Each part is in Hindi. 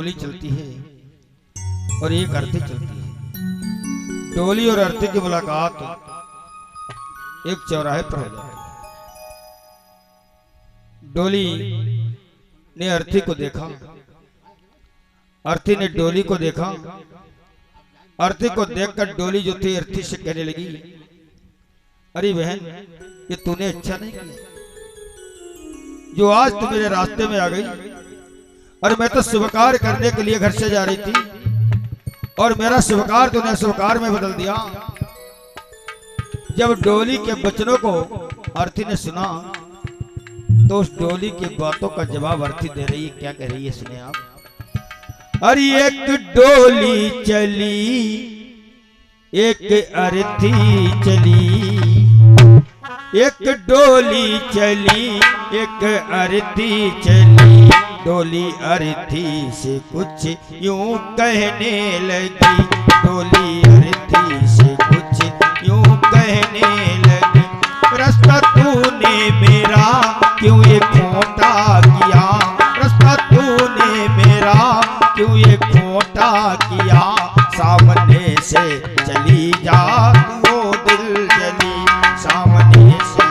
डोली चलती है और एक अर्थी चलती है। डोली और अर्थी की मुलाकात एक चौराहे पर हो जाती है। डोली ने अर्थी को देखा, अर्थी ने डोली को देखा। अर्थी को देखकर डोली जो थी अर्थी से कहने लगी, अरे बहन, ये तूने अच्छा नहीं किया जो आज तू मेरे रास्ते में आ गई। और मैं तो शुभकार करने के लिए घर से जा रही थी और मेरा शुभकार तूने शुभकार में बदल दिया। जब डोली के वचनों को अर्थी ने सुना तो उस डोली की बातों का जवाब अर्थी दे रही है। क्या कह रही है, सुने आप। अरे एक डोली चली, एक अर्थी चली, एक डोली चली, एक अर्थी चली। डोली अर्थी से कुछ यूं कहने लगी, डोली अर्थी से कुछ यूं कहने लगी। रास्ता तूने मेरा क्यों ये खोटा किया, रास्ता तूने मेरा क्यों ये खोटा किया। सामने से चली जा वो दिल जली, सामने से।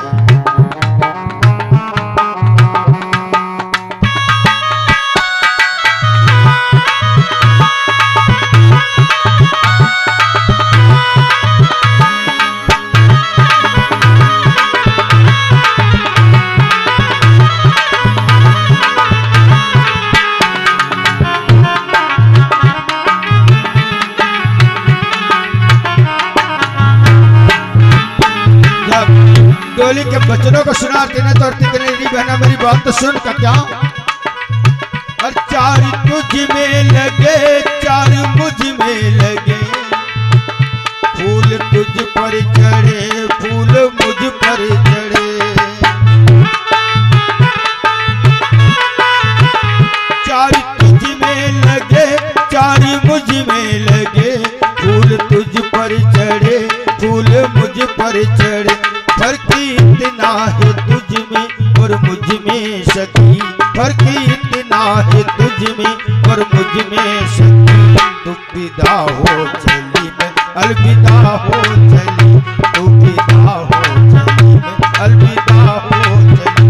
डोली के बचनों को सुनाते ने तो अर्थी कहने लगी, बहना मेरी बात तो सुन का क्या। और चार तुझ में लगे, चार मुझ में लगे, फूल तुझ पर चढ़े, फूल मुझ पर चढ़े। चार तुझ में लगे, चार मुझ में लगे, फूल तुझ पर चढ़े, फूल मुझ पर चढ़े। फर्क इतना है तुझ में और मुझ में सखी, फर्क इतना है तुझ में और मुझ में सखी। तू विदा हो चली मैं अलविदा हो चली, तू विदा हो चली मैं अलविदा हो चली।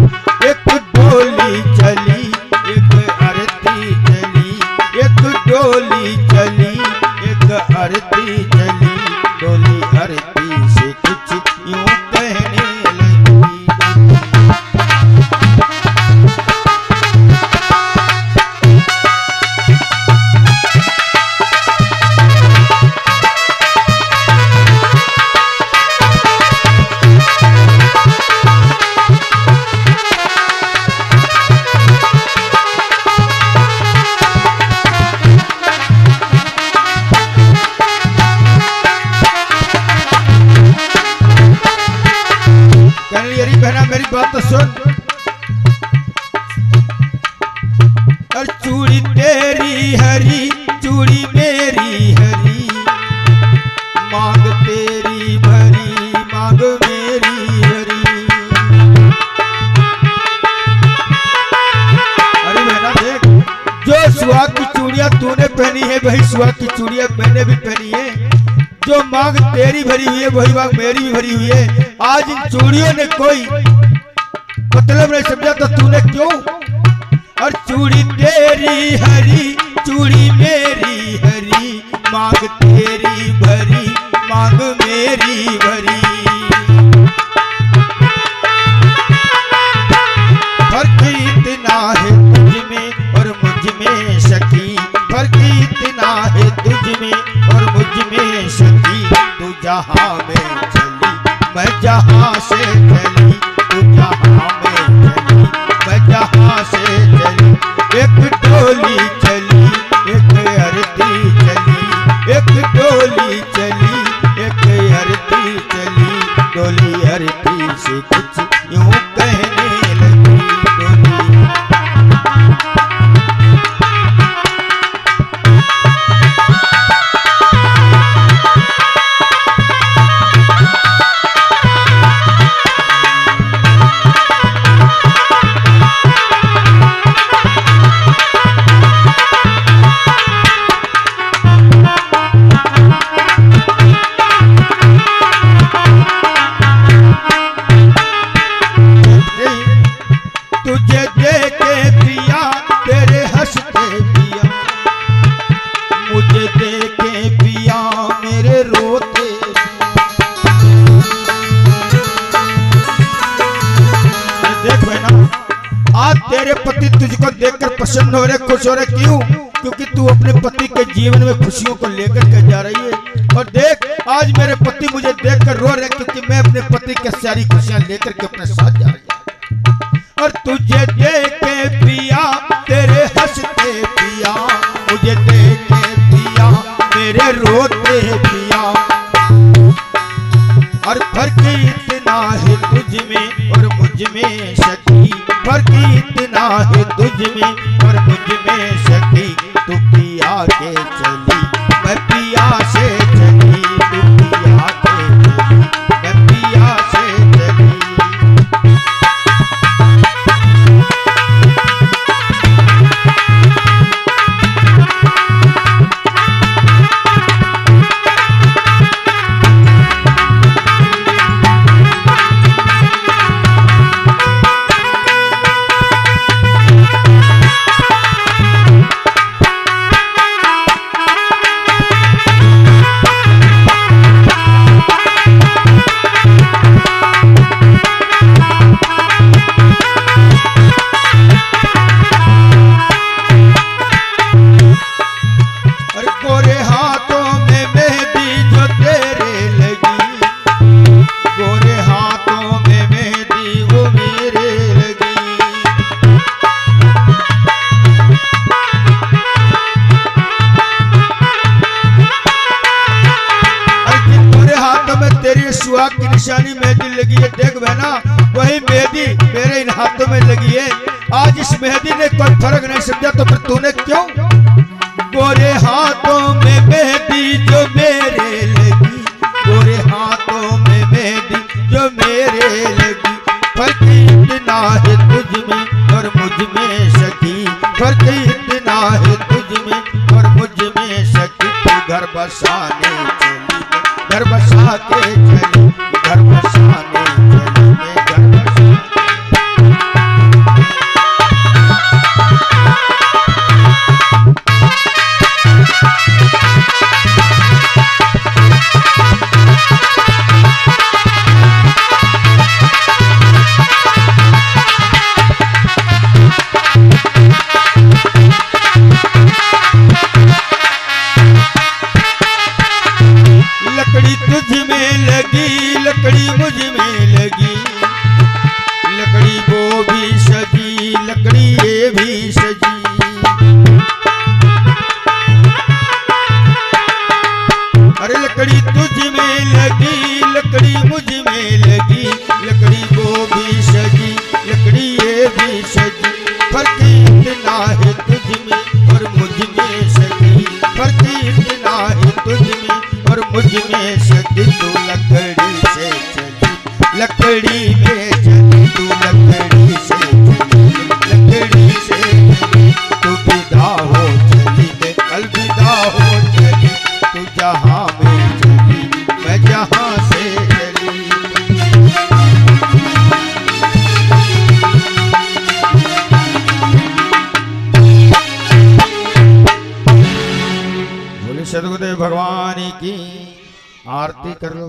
एक डोली चली, एक अर्थी चली, एक डोली चली, एक अर्थी चली। डोली अर्थी से कुछ यूं कहने मेरी बात तो सुन। और चूड़ी तेरी हरी, चूड़ी मेरी हरी, मांग तेरी भरी, मांग मेरी भरी। अरे बहना देख, जो सुहाग की चूड़ियां तूने पहनी है वही सुहाग की चूड़ियां मैंने भी पहनी है। जो मांग तेरी भरी हुई है वही मांग मेरी भी भरी हुई है। आज इन चूड़ियों ने कोई मतलब नहीं समझा तो तूने क्यों। और चूड़ी तेरी हरी, चूड़ी मेरी हरी, मांग तेरी भरी, मांग मेरी भरी। फर्क इतना है तुझ में और मुझ में सखी, फर्क इतना है तुझ में और मुझ में सखी। तू जहां में चली मैं जहां से चली, तू जहां में चली मैं जहां से चली। एक डोली चली, एक अर्थी चली, एक डोली चली, एक अर्थी चली। डोली अर्थी से कुछ यूं कहने लगी, डोली। तेरे पति तुझको देखकर प्रसन्न हो रहे, खुश हो रहे, क्यों? क्योंकि तू अपने पति के जीवन में खुशियों को लेकर के जा रही है। और देख आज मेरे पति मुझे देखकर रो रहे, क्योंकि मैं अपने पति के सारी खुशियां लेकर के अपने साथ जा रही हूं। और तुझे देख के पिया तेरे हंसते पिया, मुझे देख के पिया मेरे रोते पिया। और फर्क इतना है तुझ में और मुझ में सखी, फर्क इतना है तुझ में और मुझ में सखी। तू पिया के चली मैं पिया से चली, तू पिया के चली मैं पिया से चली। सुहाग की निशानी मेहंदी लगी है, देख बहना वही मेहंदी मेरे इन हाथों में लगी है। आज इस मेहंदी ने कोई फर्क नहीं समझा तो फिर तूने क्यों? गोरे हाथों में मेहंदी जो मेरे लगी, गोरे हाथों में मेहंदी जो मेरे लगी। फर्क इतना है तुझ में और मुझ में सखी, फर्क इतना है तुझ में और मुझ में सखी। तू घर बसाने चली, घर बसा के चली, घर बसाने चली, मैं घर बसाने। लकड़ी तुझ में लगी, लकड़ी मुझ में लगी, लकड़ी वो भी सजी, लकड़ी ये भी सजी। अरे लकड़ी तुझ में लगी, लकड़ी मुझ में लगी, लकड़ी वो भी सजी, लकड़ी ये भी सजी। फर्क इतना है तुझ में और मुझ में सजी, फर्क इतना है तुझ में और मुझ में सखी। तू लकड़ी से चली, लकड़ी में चली, तू लकड़ी से चली, लकड़ी से चली। तू विदा हो चली मैं अलविदा हो चली, तू जहाँ में चली मैं जहाँ से चली। बोले सदगुरुदेव भगवान की आरती कर लो।